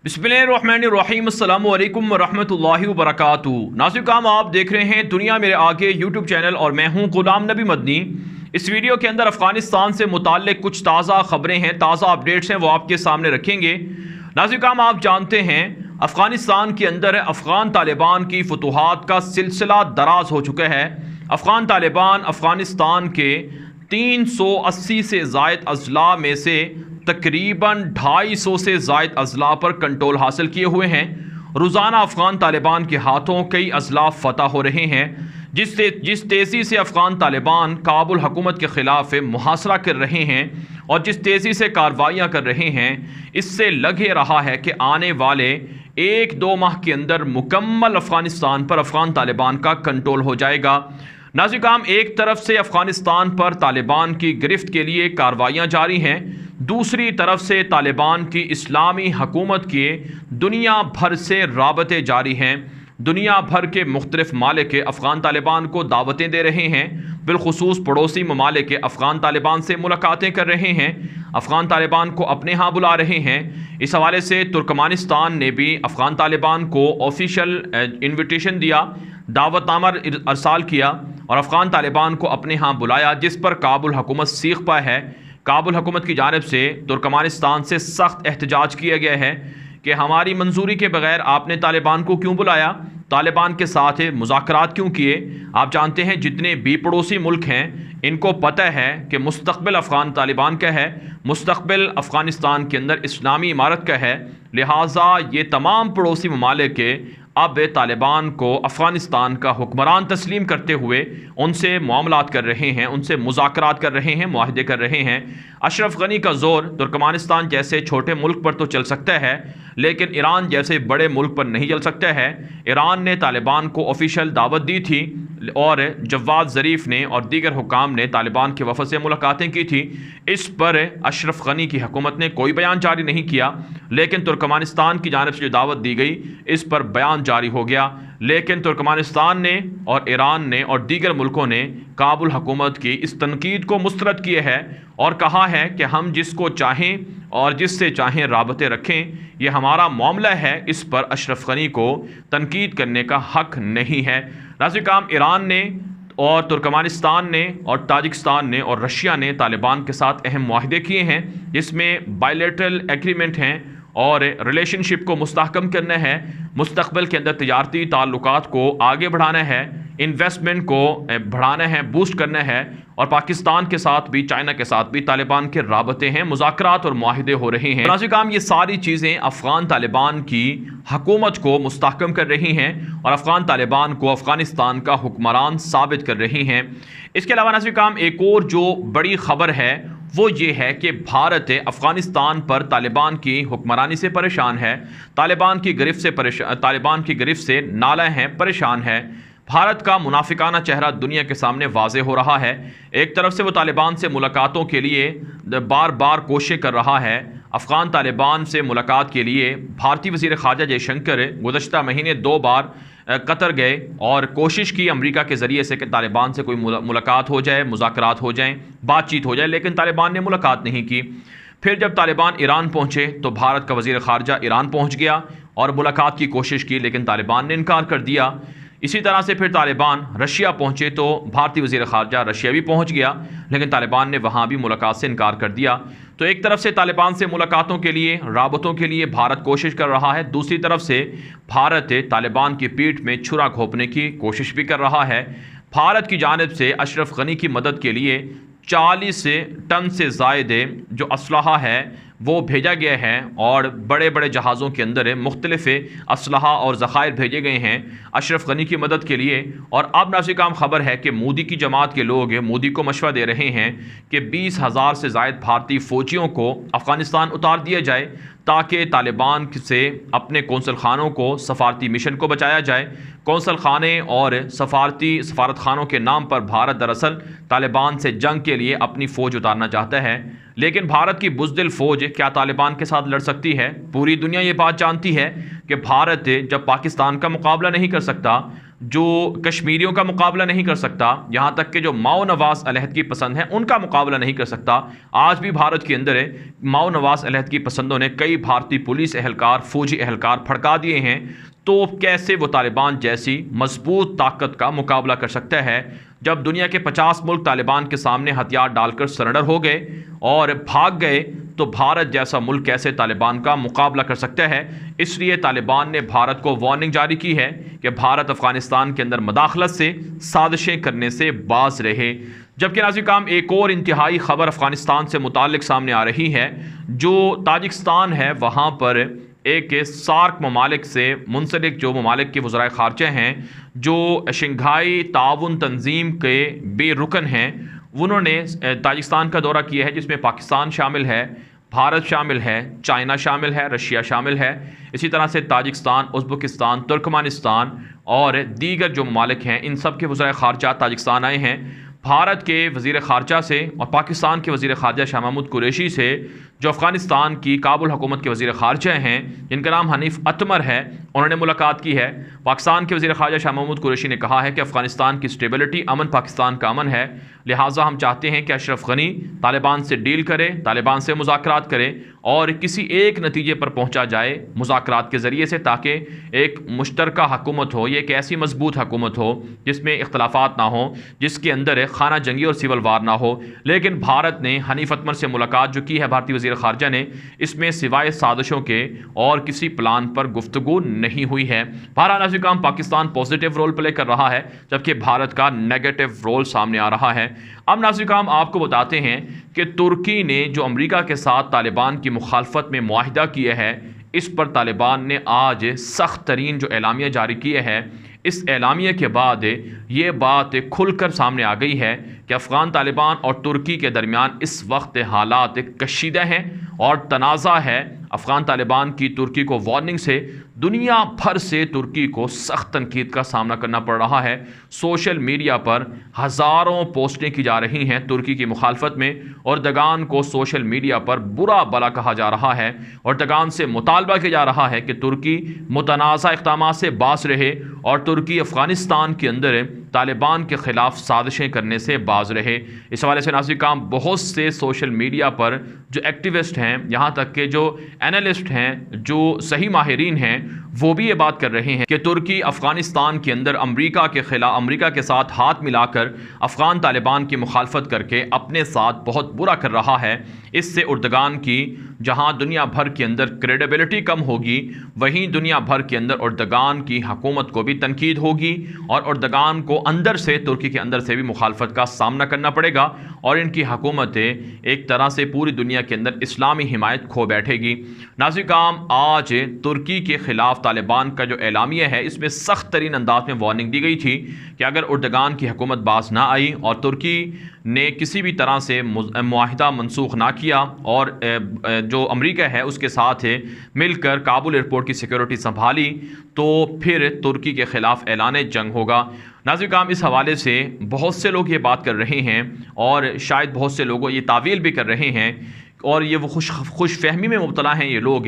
बिस्मिल्लाहिर्रहमानिर्रहीम अस्सलामु अलैकुम वरहमतुल्लाहि वबरकातुहू। नाज़रीन काम आप देख रहे हैं दुनिया मेरे आगे यूट्यूब चैनल और मैं हूं गुलाम नबी मदनी। इस वीडियो के अंदर अफ़गानिस्तान से मुताल्लिक़ कुछ ताज़ा ख़बरें हैं, ताज़ा अपडेट्स हैं, वो आपके सामने रखेंगे। नाज़रीन काम आप जानते हैं अफ़गानिस्तान के अंदर अफ़गान तालिबान की फतूहात का सिलसिला दराज हो चुका है। अफ़गान तालिबान अफ़गानिस्तान के 380 से ज़ायद अज़ला में से तकरीबन 250 से ज़ायद अज़ला पर कंट्रोल हासिल किए हुए हैं। रोज़ाना अफ़गान तालिबान के हाथों कई अज़ला फ़तह हो रहे हैं। जिस तेज़ी से अफ़गान तालिबान काबुल हुकूमत के ख़िलाफ़ मुहासरा कर रहे हैं और जिस तेज़ी से कार्रवाइयाँ कर रहे हैं, इससे लग ही रहा है कि आने वाले 1-2 माह के अंदर मुकम्मल अफ़गानिस्तान पर अफ़गान तालिबान का कंट्रोल हो जाएगा। नाज़रीन काम एक तरफ से अफ़गानिस्तान पर तालिबान की गिरफ्त के लिए कार्रवाइयाँ जारी हैं, दूसरी तरफ से तालिबान की इस्लामी हुकूमत के दुनिया भर से राबते जारी हैं। दुनिया भर के मुख्तलिफ ममालिक अफ़गान तालिबान को दावतें दे रहे हैं, बिलखुसूस पड़ोसी ममालिक अफ़गान तालिबान से मुलाकातें कर रहे हैं, अफ़गान तालिबान को अपने यहाँ बुला रहे हैं। इस हवाले से तुर्कमानिस्तान ने भी अफ़गान तालिबान को ऑफिशियल इन्विटेशन दिया, दावतनामा अरसाल किया और अफ़गान तालिबान को अपने यहाँ बुलाया, जिस पर काबुल हुकूमत सीख पाए है। काबुल हुकूमत की जानिब से तुर्कमानिस्तान से सख्त एहतजाज किया गया है कि हमारी मंजूरी के बगैर आपने तालिबान को क्यों बुलाया, तालिबान के साथ मुज़ाकरात क्यों किए। आप जानते हैं जितने भी पड़ोसी मुल्क हैं इनको पता है कि मुस्तक़बिल अफ़गान तालिबान का है, मुस्तक़बिल अफ़गानिस्तान के अंदर इस्लामी इमारत का है। लिहाजा ये तमाम पड़ोसी ममालिक अब तालिबान को अफ़गानिस्तान का हुक्मरान तस्लीम करते हुए उनसे मामलात कर रहे हैं, उनसे मुज़ाकरात कर रहे हैं, मुआहदे कर रहे हैं। अशरफ गनी का ज़ोर तुर्कमानिस्तान जैसे छोटे मुल्क पर तो चल सकता है, लेकिन ईरान जैसे बड़े मुल्क पर नहीं चल सकता है। ईरान ने तालिबान को ऑफिशियल दावत दी थी और जवाद ज़रीफ़ ने और दीगर हुकाम ने तालिबान के वफ़द से मुलाकातें की थी। इस पर अशरफ गनी की हुकूमत ने कोई बयान जारी नहीं किया, लेकिन तुर्कमानिस्तान की जानिब से जो दावत दी गई इस पर बयान जारी हो गया। लेकिन तुर्कमानिस्तान ने और ईरान ने और दीगर मुल्कों ने काबुल हुकूमत की इस तनकीद को मुस्तरद किया है और कहा है कि हम जिसको चाहें और जिससे चाहें राबते रखें, ये हमारा मामला है, इस पर अशरफ गनी को तनकीद करने का हक नहीं है। नाज़रीन काम ईरान ने और तुर्कमानिस्तान ने और ताजिकिस्तान ने और रशिया ने तालिबान के साथ अहम मुआहदे किए हैं, जिसमें बायलैटरल एग्रीमेंट हैं और रिलेशनशिप को मुस्तहकम करना है, मुस्तक़बिल के अंदर तिजारती ताल्लुकात को आगे बढ़ाना है, इन्वेस्टमेंट को बढ़ाना है, बूस्ट करना है। और पाकिस्तान के साथ भी, चाइना के साथ भी तालिबान के राबते हैं, मुज़ाकरात और मुआहिदे हो रहे हैं। नाज़रीन काम ये सारी चीज़ें अफ़गान तालिबान की हुकूमत को मुस्तहकम कर रही हैं और अफ़गान तालिबान को अफ़गानिस्तान का हुक्मरान साबित कर रही हैं। इसके अलावा नाज़रीन काम एक और जो बड़ी ख़बर है वो ये है कि भारत अफ़गानिस्तान पर तालिबान की हुक्मरानी से परेशान है, तालिबान की गिरफ्त से नाला है, परेशान है। भारत का मुनाफिकाना चेहरा दुनिया के सामने वाज़े हो रहा है। एक तरफ से वो तालिबान से मुलाकातों के लिए बार बार कोशिश कर रहा है। अफ़गान तालिबान से मुलाकात के लिए भारतीय वज़ीर ख़ारजा जयशंकर गुज़श्ता महीने 2 बार कतर गए और कोशिश की अमेरिका के ज़रिए से कि तालिबान से कोई मुलाकात हो जाए, मुज़ाकरात हो जाएं, बातचीत हो जाए, लेकिन तालिबान ने मुलाकात नहीं की। फिर जब तालिबान ईरान पहुँचे तो भारत का वज़ीर ख़ारजा ईरान पहुँच गया और मुलाकात की कोशिश की, लेकिन तालिबान ने इनकार कर दिया। इसी तरह से फिर तालिबान रशिया पहुँचे तो भारतीय वज़ीर ख़ारजा रशिया भी पहुँच गया, लेकिन तालिबान ने वहाँ भी मुलाकात से इनकार कर दिया। तो एक तरफ से तालिबान से मुलाकातों के लिए, राबतों के लिए भारत कोशिश कर रहा है, दूसरी तरफ से भारत तालिबान की पीठ में छुरा घोंपने की कोशिश भी कर रहा है। भारत की जानिब से अशरफ गनी की मदद के लिए 40 टन से ज़ायद जो असलहा है वो भेजा गया है और बड़े बड़े जहाज़ों के अंदर मुख्तलिफ़ असलहा और ज़ख़ायर भेजे गए हैं अशरफ गनी की मदद के लिए। और अब नाज़रीन काम ख़बर है कि मोदी की जमात के लोग मोदी को मशवरा दे रहे हैं कि 20,000 से ज़ायद भारतीय फ़ौजियों को अफ़गानिस्तान उतार दिया जाए ताकि तालिबान से अपने कौंसल खानों को, सफारती मिशन को बचाया जाए। कौंसल खाने और सफारत खानों के नाम पर भारत दरअसल तालिबान से जंग के लिए अपनी फ़ौज उतारना चाहता है, लेकिन भारत की बुज़दिल फ़ौज क्या तालिबान के साथ लड़ सकती है? पूरी दुनिया ये बात जानती है कि भारत जब पाकिस्तान का मुकाबला नहीं कर सकता जो कश्मीरियों का मुकाबला नहीं कर सकता, यहाँ तक कि जो माओ नवाज अलहदगी पसंद हैं उनका मुकाबला नहीं कर सकता। आज भी भारत के अंदर है माओ नवाज अलहदगी पसंदों ने कई भारतीय पुलिस एहलकार, फौजी एहलकार फड़का दिए हैं, तो कैसे वो तालिबान जैसी मजबूत ताकत का मुकाबला कर सकता है। जब दुनिया के 50 मुल्क तालिबान के सामने हथियार डालकर सरेंडर हो गए और भाग गए, तो भारत जैसा मुल्क कैसे तालिबान का मुकाबला कर सकता है। इसलिए तालिबान ने भारत को वार्निंग जारी की है कि भारत अफगानिस्तान के अंदर मदाखलत से, साजिशें करने से बाज रहे। जबकि नाज़रीन, एक और इंतहाई खबर अफगानिस्तान से मुताल्लिक सामने आ रही है। जो ताजिकिस्तान है वहाँ पर एक सार्क ममालिक से मुंसलिक जो ममालिक के वज़राए ख़ारजा हैं, जो शंघाई ताउन तंजीम के बेरुकन हैं, उन्होंने ताजिकिस्तान का दौरा किया है, जिसमें पाकिस्तान शामिल है, भारत शामिल है, चाइना शामिल है, रशिया शामिल है। इसी तरह से ताजिकिस्तान, उज़्बेकिस्तान, तुर्कमानिस्तान और दीगर जो ममालिक हैं, इन सब के वज़राए ख़ारजा ताजिकिस्तान आए हैं। भारत के वज़ीर ख़ारजा से और पाकिस्तान के वज़ीर ख़ारजा शाह महमूद कुरैशी से, जो अफ़गानिस्तान की काबुल हुकूमत के वज़ीर ख़ारजा हैं, जिनका नाम हनीफ अतमर है, उन्होंने मुलाकात की है। पाकिस्तान के वज़ीर ख़ारजा शाह महमूद कुरैशी ने कहा है कि अफ़गानिस्तान की स्टेबिलिटी, अमन पाकिस्तान का अमन है, लिहाजा हम चाहते हैं कि अशरफ गनी तालिबान से डील करे, तालिबान से मुज़ाकरात करे और किसी एक नतीजे पर पहुँचा जाए मुज़ाकरात के ज़रिए से, ताकि एक मुश्तरका हुकूमत हो, ये एक ऐसी मजबूत हुकूमत हो जिसमें इख्तलाफात ना हो, जिसके अंदर खाना जंगी और सिविल वार ना हो। लेकिन भारत ने हनीफ अतमर से मुलाकात जो की है भारतीय वज़ीर ख़ारजा ने, इसमें सिवाय साजिशों के और किसी प्लान पर गुफ्तगू नहीं हुई है। बहरहाल नाज़रीन, पाकिस्तान पॉजिटिव रोल प्ले कर रहा है, जबकि भारत का नेगेटिव रोल सामने आ रहा है। अब नाज़रीन, आपको बताते हैं कि तुर्की ने जो अमेरिका के साथ तालिबान की मुखालफत में मुआहिदा किया है, इस पर तालिबान ने आज सख्त तरीन जो एलामिया जारी किया है। इस एलामिया के बाद ये बात खुलकर सामने आ गई है कि अफ़गान तालिबान और तुर्की के दरमियान इस वक्त हालात कशीदा हैं और तनाज़ा है। अफ़गान तालिबान की तुर्की को वार्निंग से दुनिया भर से तुर्की को सख्त तनकीद का सामना करना पड़ रहा है। सोशल मीडिया पर हज़ारों पोस्टें की जा रही हैं तुर्की की मुखालफत में, और दगान को सोशल मीडिया पर बुरा भला कहा जा रहा है और दगान से मुतालबा किया जा रहा है कि तुर्की मुतनाज़ा इक़दाम से बाज रहे और तुर्की अफ़गानिस्तान के अंदर तालिबान के ख़िलाफ़ साजिशें करने से बाज रहे। इस हवाले से नाज़रीन, बहुत से सोशल मीडिया पर जो एक्टिविस्ट हैं, यहाँ तक के जो एनालिस्ट हैं, जो सही माहिरीन हैं, वो भी ये बात कर रहे हैं कि तुर्की अफ़गानिस्तान के अंदर अमेरिका के साथ हाथ मिलाकर अफ़गान तालिबान की मुखालफत करके अपने साथ बहुत बुरा कर रहा है। इससे उर्दगान की जहां दुनिया भर के अंदर क्रेडिबिलिटी कम होगी, वहीं दुनिया भर के अंदर उर्दगान की हुकूमत को भी तनकीद होगी और उर्दगान को अंदर से, तुर्की के अंदर से भी मुखालफत का सामना करना पड़ेगा और इनकी हुकूमतें एक तरह से पूरी दुनिया के अंदर इस्लामी हिमायत खो बैठेगी। नाज़रीन, आज तुर्की के ख़िलाफ़ तालिबान का जो एलामिया है, इसमें सख्त तरीन अंदाज में वार्निंग दी गई थी कि अगर उर्दगान की हुकूमत बाज ना आई और तुर्की ने किसी भी तरह से मुआहिदा मनसूख ना किया और जो अमेरिका है उसके साथ मिलकर काबुल एयरपोर्ट की सिक्योरिटी संभाली, तो फिर तुर्की के ख़िलाफ़ ऐलान जंग होगा। नाज़रीन, इस हवाले से बहुत से लोग ये बात कर रहे हैं और शायद बहुत से लोगों ये तावील भी कर रहे हैं और ये वो खुश फहमी में मुब्तला हैं ये लोग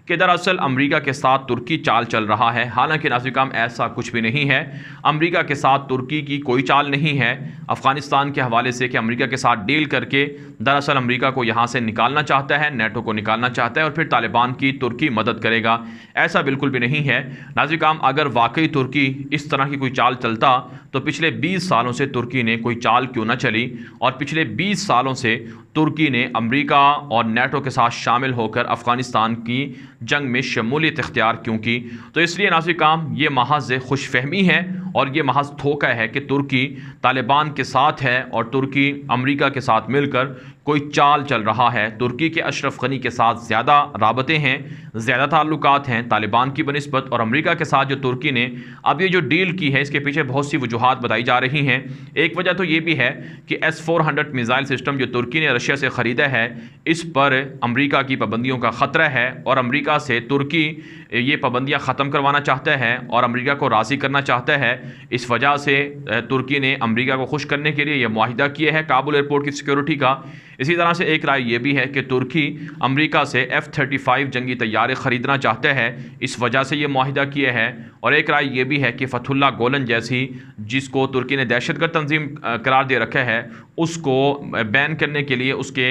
कि दरअसल अमेरिका के साथ तुर्की चाल चल रहा है। हालांकि नाज़रीन, ऐसा कुछ भी नहीं है। अमेरिका के साथ तुर्की की कोई चाल नहीं है अफ़गानिस्तान के हवाले से कि अमेरिका के साथ डील करके दरअसल अमेरिका को यहाँ से निकालना चाहता है, नेटो को निकालना चाहता है और फिर तालिबान की तुर्की मदद करेगा। ऐसा बिल्कुल भी नहीं है। नाज़रीन, अगर वाकई तुर्की इस तरह की कोई चाल चलता तो पिछले 20 सालों से तुर्की ने कोई चाल क्यों ना चली, और पिछले 20 सालों से तुर्की ने अमेरिका और नेटो के साथ शामिल होकर अफ़गानिस्तान की जंग में शमूलियत इख्तियार क्यों की। तो इसलिए नाज़रीन, ये महज खुशफहमी है और ये महज धोखा है कि तुर्की तालिबान के साथ है और तुर्की अमेरिका के साथ मिलकर कोई चाल चल रहा है। तुर्की के अशरफ गनी के साथ ज़्यादा राबतें हैं, ज़्यादा ताल्लुकात हैं तालिबान की बनिस्बत, और अमेरिका के साथ जो तुर्की ने अब ये जो डील की है इसके पीछे बहुत सी वजूहात बताई जा रही हैं। एक वजह तो ये भी है कि S-400 मिज़ाइल सिस्टम जो तुर्की ने रशिया से ख़रीदा है, इस पर अमेरिका की पाबंदियों का ख़तरा है और अमेरिका से तुर्की ये पाबंदियाँ ख़त्म करवाना चाहता है और अमेरिका को राज़ी करना चाहता है। इस वजह से तुर्की ने अमेरिका को खुश करने के लिए यह मुआहिदा किया है काबुल एयरपोर्ट की सिक्योरिटी का। इसी तरह से एक राय ये भी है कि तुर्की अमेरिका से F-35 जंगी तैयारे ख़रीदना चाहते हैं, इस वजह से ये मुआहिदा किए हैं। और एक राय ये भी है कि फतहुल्लाह गोलन जैसी, जिसको तुर्की ने दहशतगर्द तंजीम करार दे रखा है, उसको बैन करने के लिए उसके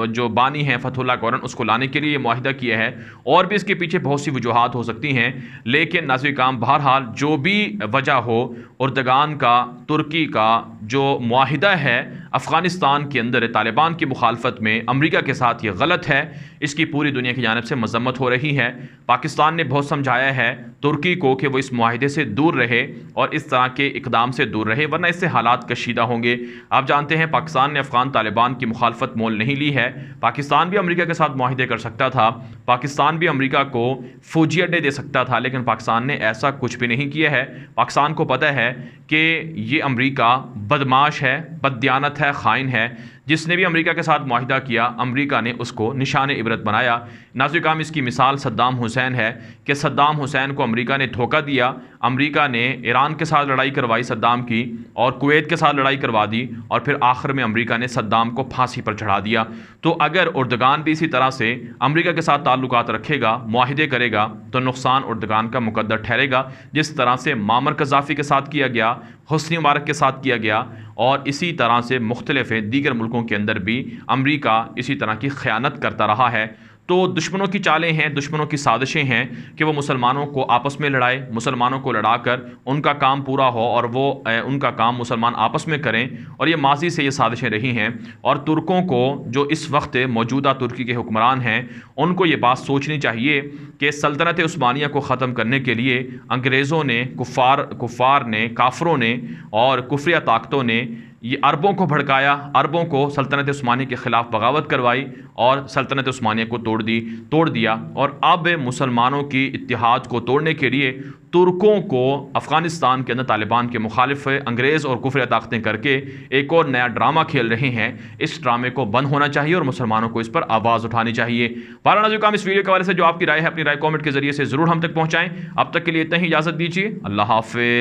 जो बानी हैं फतहुल्लाह गोलन, उसको लाने के लिए मुआहिदा किया है। और भी इसके पीछे बहुत सी वजूहात हो सकती हैं, लेकिन नाज़रीन काम बहरहाल जो भी वजह हो, उर्दगान का तुर्की का जो मुआहिदा है अफ़गानिस्तान के अंदर तालिबान की मुखालफत में अमेरिका के साथ, ये गलत है। इसकी पूरी दुनिया की जानिब से मजम्मत हो रही है। पाकिस्तान ने बहुत समझाया है तुर्की को कि वो इस मुआहिदे से दूर रहे और इस तरह के इकदाम से दूर रहे, वरना इससे हालात कशीदा होंगे। आप जानते हैं पाकिस्तान ने अफ़गान तालिबान की मुखालफत मोल नहीं ली है। पाकिस्तान भी अमेरिका के साथ मुआहिदे कर सकता था, पाकिस्तान भी अमेरिका को फौजी अड्डे दे सकता था, लेकिन पाकिस्तान ने ऐसा कुछ भी नहीं किया है। पाकिस्तान को पता है कि ये अमेरिका बदमाश है, बददियानत है, ख़ाइन है। जिसने भी अमेरिका के साथ मुआहिदा किया, अमेरिका ने उसको निशान इबरत बनाया। नाज़रीन काम इसकी मिसाल सद्दाम हुसैन है कि सद्दाम हुसैन को अमेरिका ने धोखा दिया। अमेरिका ने ईरान के साथ लड़ाई करवाई सद्दाम की, और कुवैत के साथ लड़ाई करवा दी, और फिर आखिर में अमेरिका ने सद्दाम को फांसी पर चढ़ा दिया। तो अगर उर्दगान भी इसी तरह से अमेरिका के साथ ताल्लुकात रखेगा, मुआहिदे करेगा, तो नुकसान उर्दगान का मुकद्दर ठहरेगा। जिस तरह से मामर कज़ाफ़ी के साथ किया गया, हुस्नी मुबारक के साथ किया गया, और इसी तरह से मुख्तलिफ दीगर मुल्कों के अंदर भी अमेरिका इसी तरह की ख़यानत करता रहा है। तो दुश्मनों की चालें हैं, दुश्मनों की साजिशें हैं कि वो मुसलमानों को आपस में लड़ाए, मुसलमानों को लड़ाकर उनका काम पूरा हो और वो उनका काम मुसलमान आपस में करें। और ये माजी से ये साजिशें रही हैं। और तुर्कों को, जो इस वक्त मौजूदा तुर्की के हुक्मरान हैं, उनको ये बात सोचनी चाहिए कि सल्तनत उस्मानिया को ख़त्म करने के लिए अंग्रेज़ों ने, कुफ़ार ने, काफरों ने और कुफरिया ताकतों ने ये अरबों को भड़काया, अरबों को सल्तनत उस्मानिया के ख़िलाफ़ बगावत करवाई और सल्तनत उस्मानिया को तोड़ दिया। और अब मुसलमानों की इत्तिहाद को तोड़ने के लिए तुर्कों को अफ़गानिस्तान के अंदर तालिबान के मुखालिफ अंग्रेज़ और कुफर ताकतें करके एक और नया ड्रामा खेल रहे हैं। इस ड्रामे को बंद होना चाहिए और मुसलमानों को इस पर आवाज़ उठानी चाहिए। पाराना जो काम इस वीडियो के हवाले से जो आपकी राय है, अपनी राय कॉमेंट के जरिए से ज़रूर हम तक पहुँचाएँ। अब तक के लिए इतना ही, इजाज़त दीजिए। अल्लाह हाफ़िज़।